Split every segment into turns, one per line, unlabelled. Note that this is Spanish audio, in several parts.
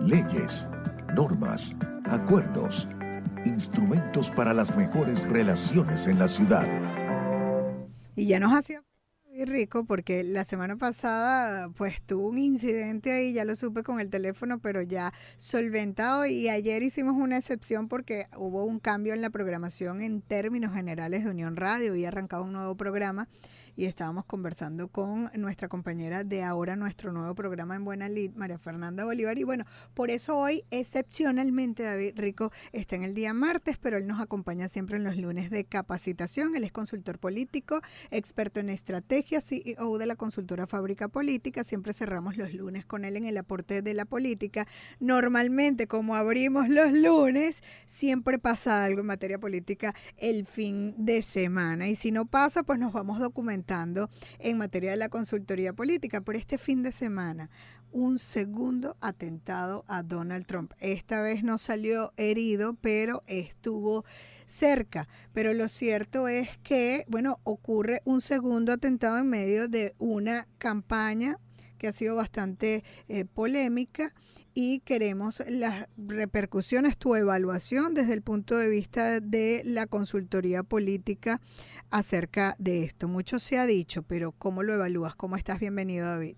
leyes, normas, acuerdos, instrumentos para las mejores relaciones en la ciudad.
Y ya nos hacía muy rico porque la semana pasada pues tuvo un incidente ahí, ya lo supe con el teléfono, pero ya solventado, y ayer hicimos una excepción porque hubo un cambio en la programación en términos generales de Unión Radio y arrancaba un nuevo programa y estábamos conversando con nuestra compañera de ahora nuestro nuevo programa en Buena Lid, María Fernanda Bolívar, y bueno, por eso hoy excepcionalmente David Rico está en el día martes, pero él nos acompaña siempre en los lunes de capacitación. Él es consultor político, experto en estrategia, CEO de la consultora Fábrica Política. Siempre cerramos los lunes con él en el aporte de la política. Normalmente, como abrimos los lunes, siempre pasa algo en materia política el fin de semana. Y si no pasa, pues nos vamos documentando en materia de la consultoría política. Por este fin de semana, un segundo atentado a Donald Trump. Esta vez no salió herido, pero estuvo cerca. Pero lo cierto es que, bueno, ocurre un segundo atentado en medio de una campaña que ha sido bastante polémica, y queremos las repercusiones, tu evaluación desde el punto de vista de la consultoría política acerca de esto. Mucho se ha dicho, pero ¿cómo lo evalúas? ¿Cómo estás? Bienvenido, David.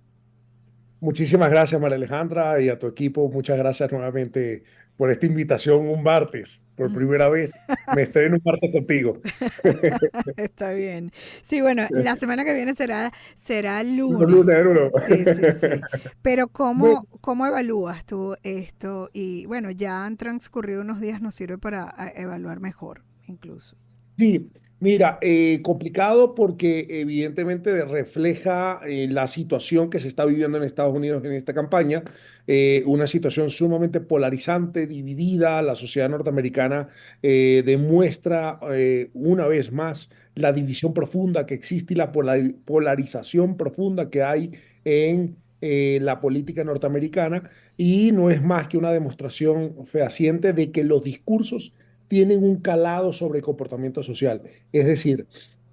Muchísimas gracias, María Alejandra, y a tu equipo. Muchas gracias nuevamente por esta invitación un martes. Por primera vez me estreno un martes contigo.
Está bien. Sí, bueno, la semana que viene será
Los lunes,
lunes.
¿no?
Sí, sí, sí. Pero
Bueno,
¿cómo evalúas tú esto? Y bueno, ya han transcurrido unos días, nos sirve para evaluar mejor, incluso.
sí, mira, complicado porque evidentemente refleja la situación que se está viviendo en Estados Unidos en esta campaña, una situación sumamente polarizante, dividida. La sociedad norteamericana demuestra una vez más la división profunda que existe y la polarización profunda que hay en la política norteamericana, y no es más que una demostración fehaciente de que los discursos tienen un calado sobre el comportamiento social. Es decir,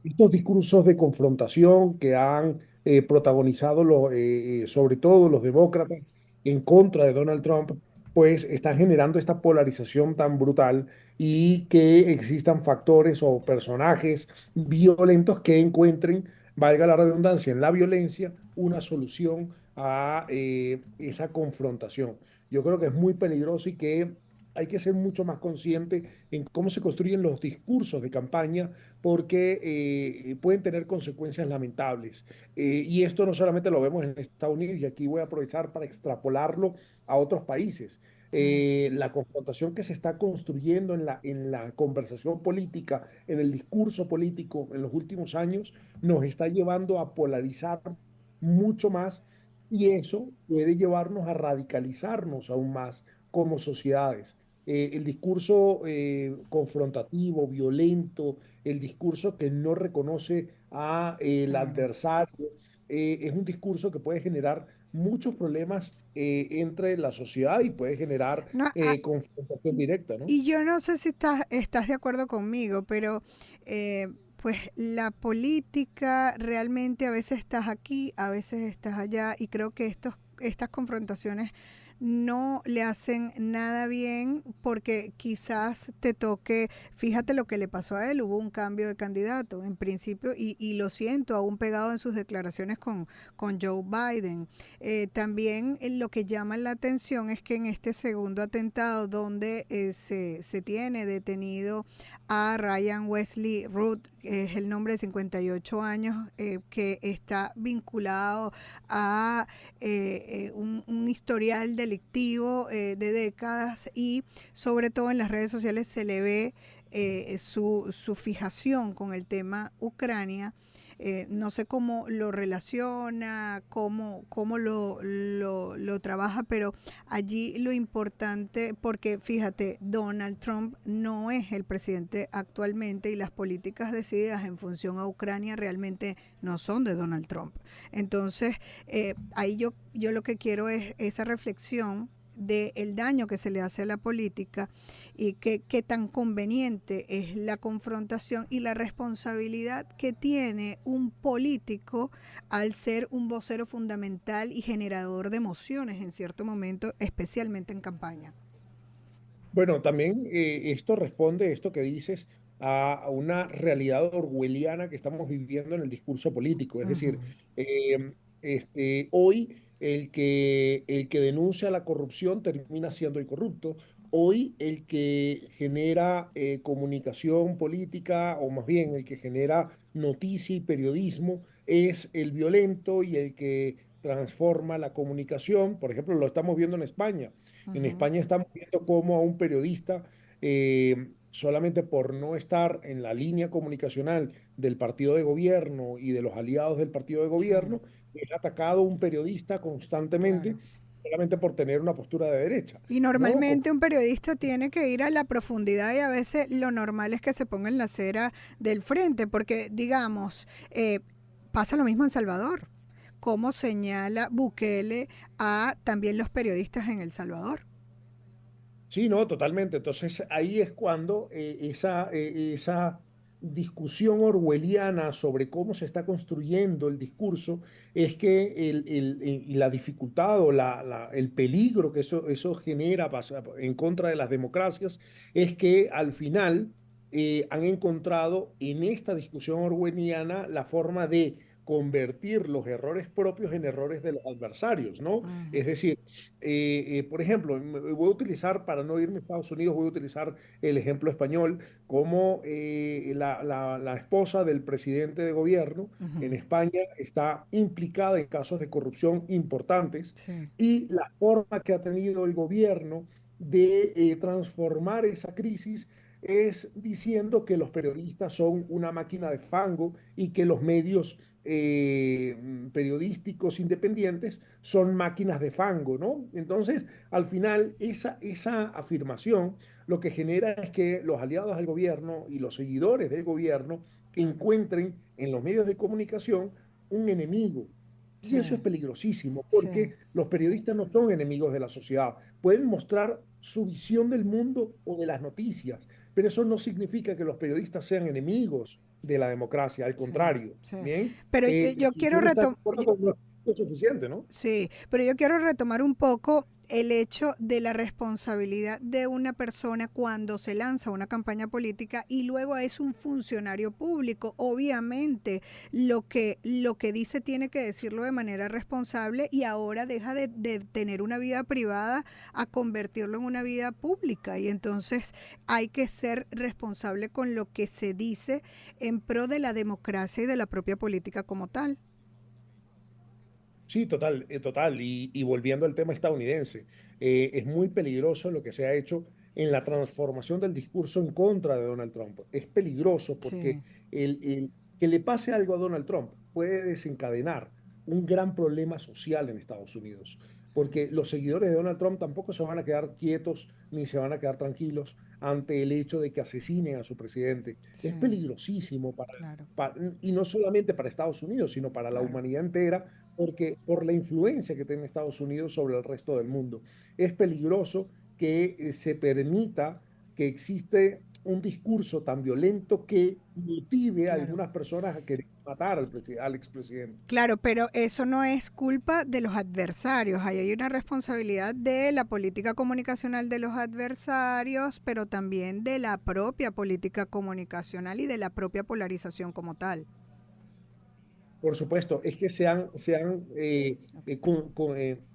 estos discursos de confrontación que han protagonizado sobre todo los demócratas en contra de Donald Trump, pues están generando esta polarización tan brutal, y que existan factores o personajes violentos que encuentren, valga la redundancia, en la violencia una solución a esa confrontación. Yo creo que es muy peligroso y que hay que ser mucho más consciente en cómo se construyen los discursos de campaña, porque pueden tener consecuencias lamentables. Y esto no solamente lo vemos en Estados Unidos, y aquí voy a aprovechar para extrapolarlo a otros países.
Sí.
La confrontación que se está construyendo en la conversación política, en el discurso político en los últimos años, nos está llevando a polarizar mucho más, y eso puede llevarnos a radicalizarnos aún más como sociedades. El discurso confrontativo, violento, el discurso que no reconoce a el
Mm.
adversario, es un discurso que puede generar muchos problemas entre la sociedad, y puede generar
No,
confrontación directa, ¿no?
y yo no sé si estás de acuerdo conmigo, pero pues la política realmente a veces estás aquí, a veces estás allá, y creo que estas confrontaciones no le hacen nada bien, porque quizás te toque, fíjate lo que le pasó a él, hubo un cambio de candidato en principio, y lo siento, aún pegado en sus declaraciones con Joe Biden. También lo que llama la atención es que en este segundo atentado, donde se tiene detenido a Ryan Wesley Root, que es el nombre de 58 años, que está vinculado a un historial delictivo de décadas, y sobre todo en las redes sociales se le ve su fijación con el tema Ucrania. No sé cómo lo relaciona, cómo lo trabaja, pero allí lo importante, porque fíjate, Donald Trump no es el presidente actualmente, y las políticas decididas en función a Ucrania realmente no son de Donald Trump. Entonces, ahí yo lo que quiero es esa reflexión del daño que se le hace a la política y qué tan conveniente es la confrontación y la responsabilidad que tiene un político al ser un vocero fundamental y generador de emociones en cierto momento, especialmente en campaña.
Bueno, también esto responde, esto que dices, a una realidad orwelliana que estamos viviendo en el discurso político. Es decir,
Ujú.
hoy el que denuncia la corrupción termina siendo el corrupto. Hoy el que genera comunicación política, o más bien el que genera noticia y periodismo, es el violento, y el que transforma la comunicación. Por ejemplo, lo estamos viendo en España. En
Ujú.
España estamos viendo cómo a un periodista, solamente por no estar en la línea comunicacional del partido de gobierno y de los aliados del partido de
Sí,
gobierno, es atacado un periodista constantemente,
claro.
solamente por tener una postura de derecha,
Y
¿no?
normalmente un periodista tiene que ir a la profundidad y a veces lo normal es que se ponga en la acera del frente, porque digamos, pasa lo mismo en Salvador, como señala Bukele a también los periodistas en El Salvador.
Sí, no, totalmente. Entonces ahí es cuando esa discusión orwelliana sobre cómo se está construyendo el discurso, es que y la dificultad o el peligro que eso genera en contra de las democracias, es que al final han encontrado en esta discusión orwelliana la forma de convertir los errores propios en errores de los adversarios, ¿no?
Ujú.
Es decir, por ejemplo, voy a utilizar, para no irme a Estados Unidos, voy a utilizar el ejemplo español, como la esposa del presidente de gobierno en
Ujú.
España está implicada en casos de corrupción importantes,
Sí,
y la forma que ha tenido el gobierno de transformar esa crisis es diciendo que los periodistas son una máquina de fango, y que los medios periodísticos independientes son máquinas de fango, ¿no? Entonces, al final, esa afirmación lo que genera es que los aliados del gobierno y los seguidores del gobierno
claro.
encuentren en los medios de comunicación un enemigo. Y
Sí,
eso es peligrosísimo,
sí.
porque los periodistas no son enemigos de la sociedad. Pueden mostrar su visión del mundo o de las noticias, pero eso no significa que los periodistas sean enemigos de la democracia, al
Sí,
contrario.
sí.
Bien,
Pero yo
si
quiero
tú no estás de
retomar,
acuerdo con no es suficiente, ¿no?
sí, pero yo quiero retomar un poco el hecho de la responsabilidad de una persona cuando se lanza una campaña política y luego es un funcionario público. Obviamente, lo que dice tiene que decirlo de manera responsable y ahora deja de tener una vida privada a convertirlo en una vida pública. Y entonces hay que ser responsable con lo que se dice en pro de la democracia y de la propia política como tal.
Sí, total, total. Y volviendo al tema estadounidense, es muy peligroso lo que se ha hecho en la transformación del discurso en contra de Donald Trump. Es peligroso porque
Sí,
que le pase algo a Donald Trump puede desencadenar un gran problema social en Estados Unidos, porque los seguidores de Donald Trump tampoco se van a quedar quietos ni se van a quedar tranquilos ante el hecho de que asesinen a su presidente.
sí,
Es peligrosísimo
claro,
y no solamente para Estados Unidos, sino para la
claro.
humanidad entera, porque por la influencia que tiene Estados Unidos sobre el resto del mundo. Es peligroso que se permita que existe un discurso tan violento que motive a
Claro.
algunas personas a querer matar al expresidente.
Claro, pero eso no es culpa de los adversarios. Ahí hay una responsabilidad de la política comunicacional de los adversarios, pero también de la propia política comunicacional y de la propia polarización como tal.
Por supuesto, es que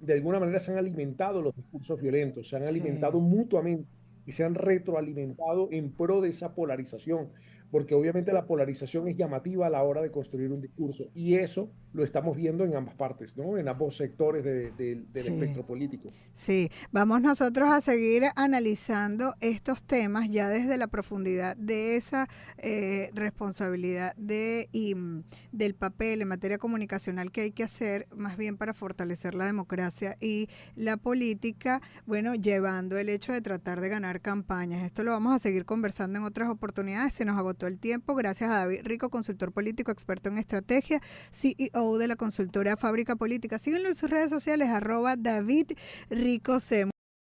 de alguna manera se han alimentado los discursos violentos, se han
Sí.
alimentado mutuamente y se han retroalimentado en pro de esa polarización, porque obviamente la polarización es llamativa a la hora de construir un discurso, y eso lo estamos viendo en ambas partes, ¿no? En ambos sectores del
Sí.
espectro político.
Sí, vamos nosotros a seguir analizando estos temas ya desde la profundidad de esa responsabilidad del papel en materia comunicacional que hay que hacer más bien para fortalecer la democracia y la política, bueno, llevando el hecho de tratar de ganar campañas. Esto lo vamos a seguir conversando en otras oportunidades. Se nos agotó el tiempo. Gracias a David Rico, consultor político, experto en estrategia, CEO de la consultora Fábrica Política. Síguenlo en sus redes sociales, @David Rico C.